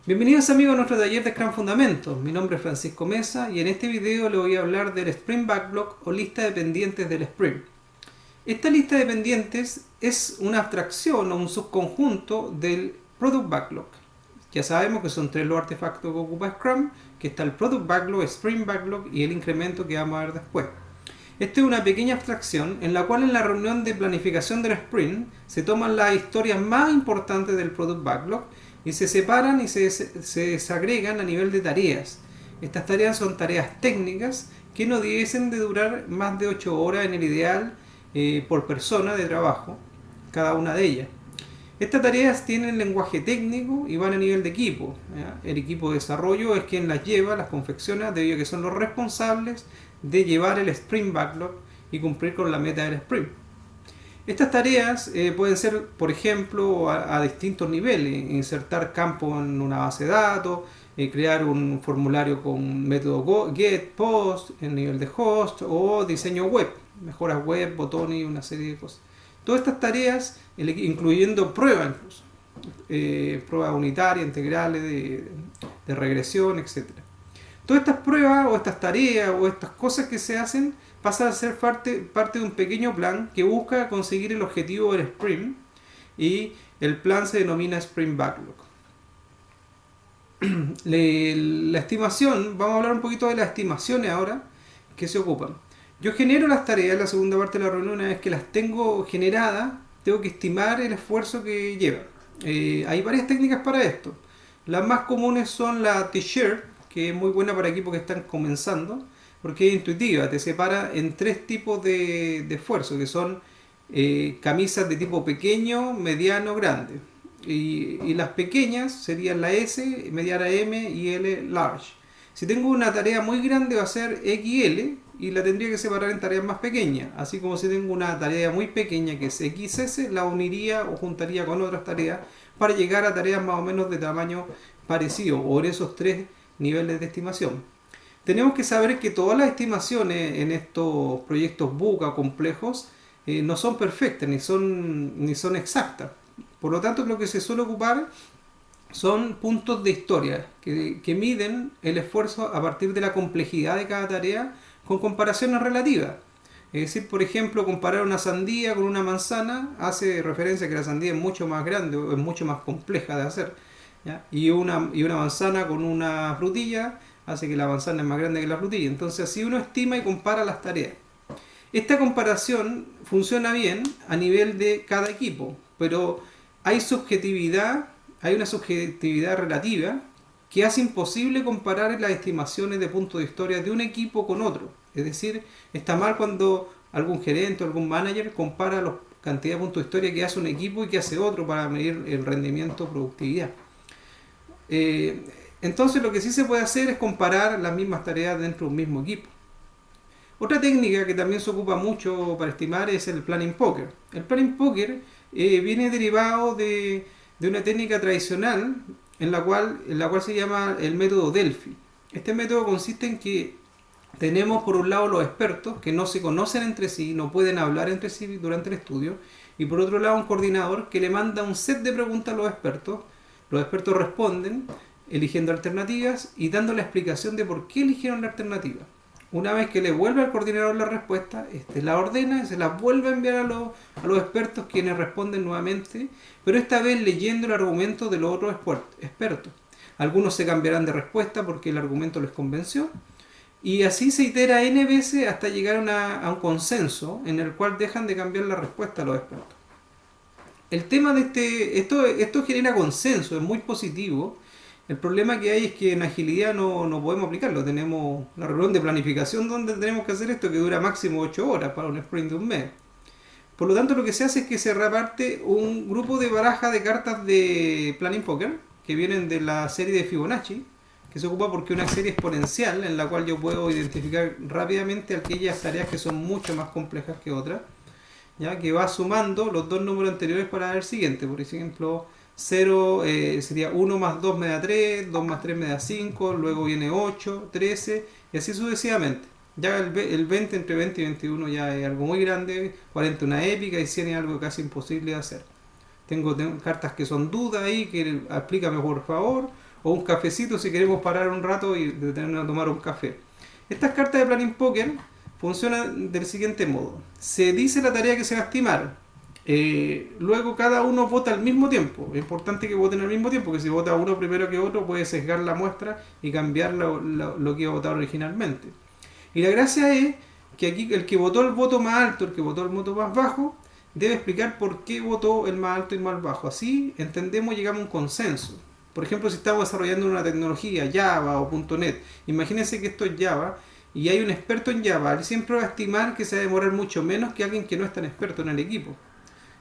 Bienvenidos amigos a nuestro taller de Scrum Fundamentos. Mi nombre es Francisco Mesa y en este video le voy a hablar del Sprint Backlog o lista de pendientes del Sprint. Esta lista de pendientes es una abstracción o un subconjunto del Product Backlog. Ya sabemos que son tres los artefactos que ocupa Scrum, que está el Product Backlog, Sprint Backlog y el incremento que vamos a ver después. Esta es una pequeña abstracción en la cual en la reunión de planificación del Sprint se toman las historias más importantes del Product Backlog y se separan y se desagregan a nivel de tareas. Estas tareas son tareas técnicas que no debiesen de durar más de 8 horas en el ideal por persona de trabajo, cada una de ellas. Estas tareas tienen lenguaje técnico y van a nivel de equipo. ¿Ya? El equipo de desarrollo es quien las lleva, las confecciona, debido a que son los responsables de llevar el Sprint Backlog y cumplir con la meta del Sprint. Estas tareas pueden ser, por ejemplo, a distintos niveles: insertar campos en una base de datos, crear un formulario con método get, post, en nivel de host, o diseño web, mejoras web, botones y una serie de cosas. Todas estas tareas, incluyendo pruebas incluso, pruebas unitarias, integrales, de regresión, etc. Todas estas pruebas o estas tareas o estas cosas que se hacen pasan a ser parte de un pequeño plan que busca conseguir el objetivo del sprint, y el plan se denomina Sprint Backlog. La estimación, vamos a hablar un poquito de las estimaciones ahora que se ocupan. Yo genero las tareas en la segunda parte de la reunión. Una vez que las tengo generadas, tengo que estimar el esfuerzo que llevan. Hay varias técnicas para esto. Las más comunes son la T-Shirt, que es muy buena para equipos que están comenzando, porque es intuitiva, te separa en tres tipos de esfuerzo, que son camisas de tipo pequeño, mediano, grande. Y las pequeñas serían la S, mediana M y L large. Si tengo una tarea muy grande va a ser XL y la tendría que separar en tareas más pequeñas. Así como si tengo una tarea muy pequeña que es XS, la uniría o juntaría con otras tareas para llegar a tareas más o menos de tamaño parecido, o en esos tres niveles de estimación. Tenemos que saber que todas las estimaciones en estos proyectos VUCA complejos no son perfectas ni son exactas. Por lo tanto, lo que se suele ocupar son puntos de historia que miden el esfuerzo a partir de la complejidad de cada tarea con comparaciones relativas. Es decir, por ejemplo, comparar una sandía con una manzana hace referencia a que la sandía es mucho más grande o es mucho más compleja de hacer, ¿ya? Y una manzana con una frutilla hace que la manzana es más grande que la frutilla. Entonces así uno estima y compara las tareas. Esta comparación funciona bien a nivel de cada equipo, pero hay una subjetividad relativa que hace imposible comparar las estimaciones de puntos de historia de un equipo con otro. Es decir, está mal cuando algún gerente o algún manager compara la cantidad de puntos de historia que hace un equipo y que hace otro para medir el rendimiento o productividad. Entonces lo que sí se puede hacer es comparar las mismas tareas dentro de un mismo equipo. Otra técnica que también se ocupa mucho para estimar es el Planning Poker. El Planning Poker viene derivado de una técnica tradicional en la cual se llama el método Delphi. Este método consiste en que tenemos por un lado los expertos que no se conocen entre sí, no pueden hablar entre sí durante el estudio, y por otro lado un coordinador que le manda un set de preguntas a los expertos. Los expertos responden eligiendo alternativas y dando la explicación de por qué eligieron la alternativa. Una vez que le vuelve al coordinador la respuesta, la ordena y se la vuelve a enviar a los expertos, quienes responden nuevamente, pero esta vez leyendo el argumento de los otros expertos. Algunos se cambiarán de respuesta porque el argumento les convenció, y así se itera n veces hasta llegar a un consenso en el cual dejan de cambiar la respuesta a los expertos. El tema de esto genera consenso, es muy positivo. El problema que hay es que en agilidad no podemos aplicarlo. Tenemos la reunión de planificación donde tenemos que hacer esto, que dura máximo 8 horas para un sprint de un mes. Por lo tanto, lo que se hace es que se reparte un grupo de baraja de cartas de Planning Poker que vienen de la serie de Fibonacci, que se ocupa porque es una serie exponencial en la cual yo puedo identificar rápidamente aquellas tareas que son mucho más complejas que otras, ya que va sumando los dos números anteriores para el siguiente. Por ejemplo, 0 sería 1 más 2 me da 3, 2 más 3 me da 5, luego viene 8, 13 y así sucesivamente. Ya el 20 entre 20 y 21 ya es algo muy grande, 40 una épica y 100 es algo casi imposible de hacer. Tengo cartas que son dudas ahí, que explícame por favor, o un cafecito si queremos parar un rato y detenernos a tomar un café. Estas cartas de Planning Poker funcionan del siguiente modo. Se dice la tarea que se va a estimar. Luego cada uno vota al mismo tiempo. Es importante que voten al mismo tiempo, que si vota uno primero que otro puede sesgar la muestra y cambiar lo que iba a votar originalmente. Y la gracia es que aquí el que votó el voto más alto, el que votó el voto más bajo, debe explicar por qué votó el más alto y el más bajo. Así entendemos y llegamos a un consenso. Por ejemplo, si estamos desarrollando una tecnología Java o .NET, imagínense que esto es Java y hay un experto en Java, él siempre va a estimar que se va a demorar mucho menos que alguien que no es tan experto en el equipo.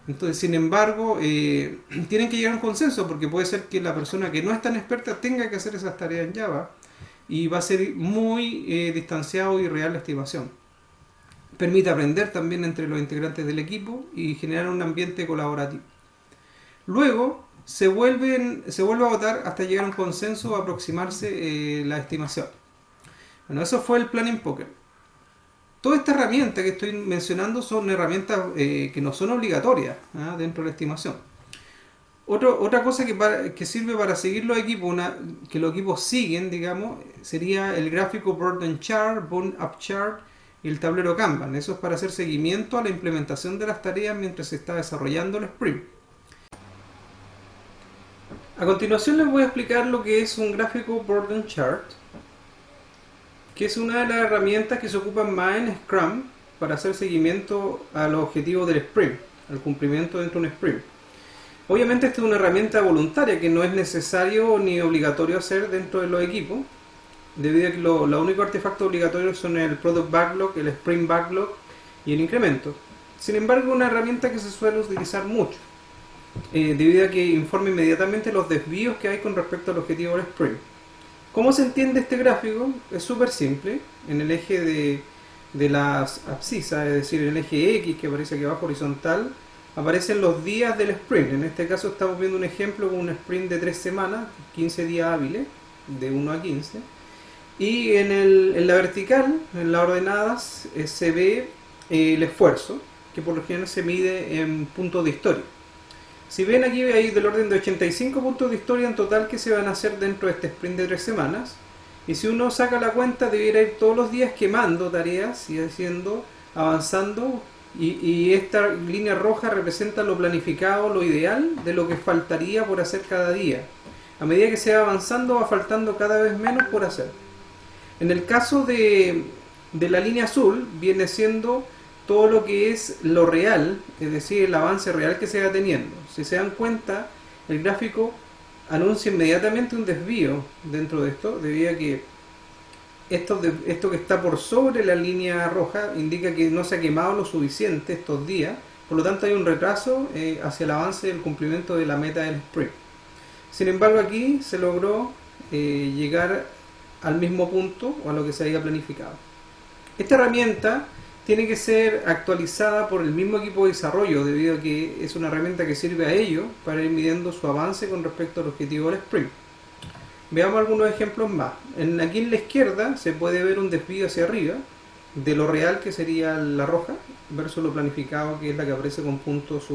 Entonces, sin embargo, tienen que llegar a un consenso porque puede ser que la persona que no es tan experta tenga que hacer esas tareas en Java y va a ser muy distanciado y real la estimación. Permite aprender también entre los integrantes del equipo y generar un ambiente colaborativo. Luego, se vuelve a votar hasta llegar a un consenso o aproximarse la estimación. Bueno, eso fue el Planning Poker. Todas estas herramientas que estoy mencionando son herramientas que no son obligatorias dentro de la estimación. Otra cosa que sirve para seguir los equipos, que los equipos siguen, digamos, sería el gráfico Burden Chart, Burn Up Chart y el tablero Kanban. Eso es para hacer seguimiento a la implementación de las tareas mientras se está desarrollando el sprint. A continuación les voy a explicar lo que es un gráfico Burden Chart, que es una de las herramientas que se ocupan más en Scrum para hacer seguimiento a los objetivos del sprint, al cumplimiento dentro de un sprint. Obviamente esta es una herramienta voluntaria que no es necesario ni obligatorio hacer dentro de los equipos, debido a que los únicos artefactos obligatorios son el Product Backlog, el Sprint Backlog y el incremento. Sin embargo, es una herramienta que se suele utilizar mucho, debido a que informa inmediatamente los desvíos que hay con respecto al objetivo del sprint. ¿Cómo se entiende este gráfico? Es súper simple. En el eje de las abscisas, es decir, en el eje X que aparece aquí abajo horizontal, aparecen los días del sprint. En este caso estamos viendo un ejemplo con un sprint de 3 semanas, 15 días hábiles, de 1 a 15. Y en la vertical, en las ordenadas, se ve el esfuerzo, que por lo general se mide en puntos de historia. Si ven aquí hay del orden de 85 puntos de historia en total que se van a hacer dentro de este sprint de 3 semanas. Y si uno saca la cuenta, debería ir todos los días quemando tareas y haciendo, avanzando. Y esta línea roja representa lo planificado, lo ideal de lo que faltaría por hacer cada día. A medida que se va avanzando, va faltando cada vez menos por hacer. En el caso de la línea azul, viene siendo todo lo que es lo real, es decir, el avance real que se va teniendo. Si se dan cuenta, el gráfico anuncia inmediatamente un desvío dentro de esto, debido a que esto que está por sobre la línea roja indica que no se ha quemado lo suficiente estos días, por lo tanto hay un retraso hacia el avance del cumplimiento de la meta del sprint. Sin embargo, aquí se logró llegar al mismo punto o a lo que se había planificado. Esta herramienta tiene que ser actualizada por el mismo equipo de desarrollo, debido a que es una herramienta que sirve a ello para ir midiendo su avance con respecto al objetivo del sprint. Veamos algunos ejemplos más. Aquí en la izquierda se puede ver un desvío hacia arriba de lo real, que sería la roja, versus lo planificado, que es la que aparece con puntos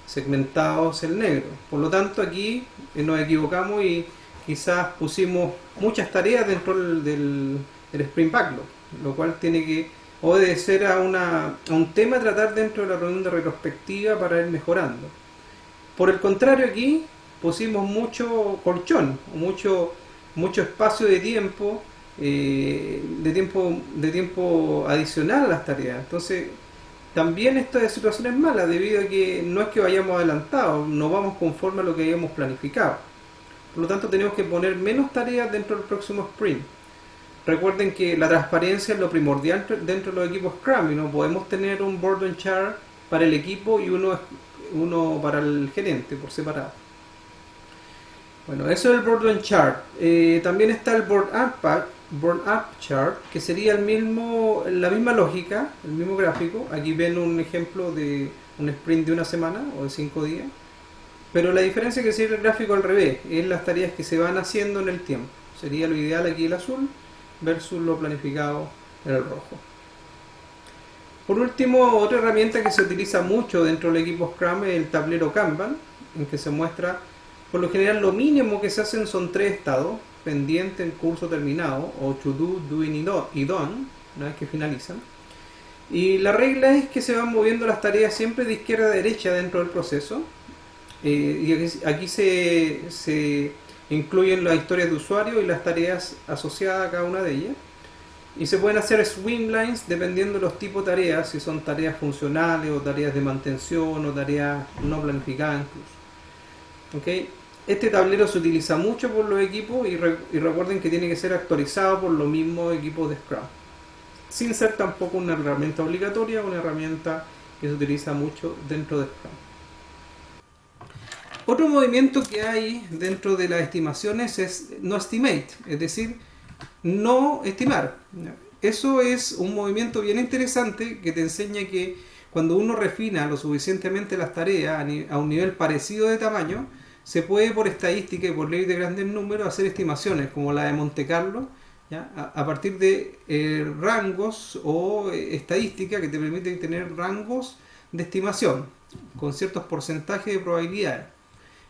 segmentados en negro. Por lo tanto, aquí nos equivocamos y quizás pusimos muchas tareas dentro del Sprint Backlog, lo cual tiene que obedecer a un tema a tratar dentro de la reunión de retrospectiva para ir mejorando. Por el contrario, aquí pusimos mucho colchón, mucho espacio de tiempo adicional a las tareas. Entonces, también esta situación es mala, debido a que no es que vayamos adelantados, no vamos conforme a lo que habíamos planificado. Por lo tanto, tenemos que poner menos tareas dentro del próximo sprint. Recuerden que la transparencia es lo primordial dentro de los equipos Scrum y no podemos tener un Burden Chart para el equipo y uno para el gerente por separado. Bueno, eso es el Burden Chart. También está el Burn Up Chart, que sería la misma lógica, el mismo gráfico. Aquí ven un ejemplo de un sprint de 1 semana o de 5 días. Pero la diferencia es que sería el gráfico al revés, es las tareas que se van haciendo en el tiempo. Sería lo ideal aquí el azul versus lo planificado en el rojo. Por último, otra herramienta que se utiliza mucho dentro del equipo Scrum es el tablero Kanban, en que se muestra Por lo general lo mínimo que se hacen son 3 estados: pendiente, en curso, terminado, o to do, doing y done, una vez que finalizan. Y la regla es que se van moviendo las tareas siempre de izquierda a derecha dentro del proceso. Y aquí se incluyen las historias de usuario y las tareas asociadas a cada una de ellas. Y se pueden hacer swimlines dependiendo de los tipos de tareas, si son tareas funcionales o tareas de mantención o tareas no planificadas incluso. ¿Okay? Este tablero se utiliza mucho por los equipos y recuerden que tiene que ser actualizado por los mismos equipos de Scrum, sin ser tampoco una herramienta obligatoria, una herramienta que se utiliza mucho dentro de Scrum. Otro movimiento que hay dentro de las estimaciones es no estimate, es decir, no estimar. Eso es un movimiento bien interesante que te enseña que cuando uno refina lo suficientemente las tareas a un nivel parecido de tamaño, se puede por estadística y por ley de grandes números hacer estimaciones como la de Monte Carlo, ¿ya? A partir de rangos o estadística que te permiten tener rangos de estimación con ciertos porcentajes de probabilidades.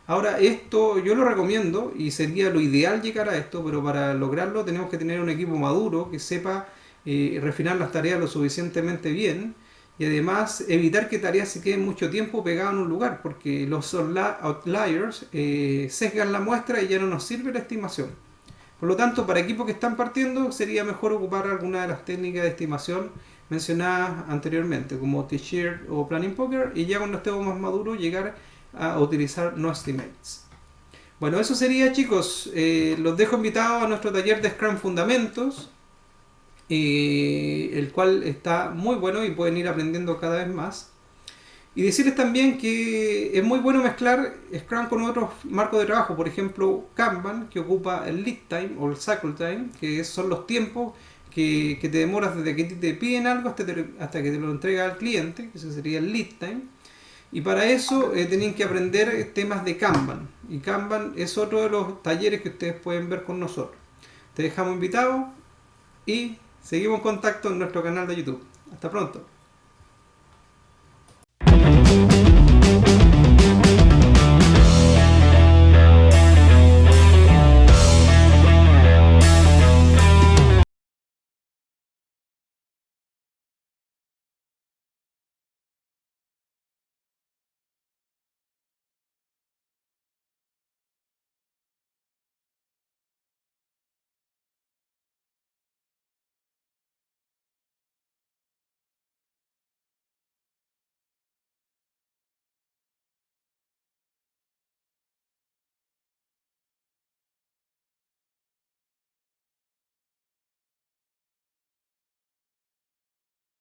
Ahora, esto yo lo recomiendo y sería lo ideal llegar a esto, pero para lograrlo tenemos que tener un equipo maduro que sepa refinar las tareas lo suficientemente bien y además evitar que tareas se queden mucho tiempo pegadas en un lugar, porque los outliers sesgan la muestra y ya no nos sirve la estimación. Por lo tanto, para equipos que están partiendo sería mejor ocupar alguna de las técnicas de estimación mencionadas anteriormente, como T-Shirt o Planning Poker, y ya cuando estemos más maduros llegar a utilizar no estimates. Bueno, eso sería, chicos. Los dejo invitados a nuestro taller de Scrum Fundamentos, el cual está muy bueno y pueden ir aprendiendo cada vez más. Y decirles también que es muy bueno mezclar Scrum con otros marcos de trabajo, por ejemplo Kanban, que ocupa el lead time o el cycle time, que son los tiempos que te demoras desde que te piden algo hasta que te lo entrega al cliente, que ese sería el lead time. Y para eso tienen que aprender temas de Kanban. Y Kanban es otro de los talleres que ustedes pueden ver con nosotros. Te dejamos invitados y seguimos en contacto en nuestro canal de YouTube. Hasta pronto.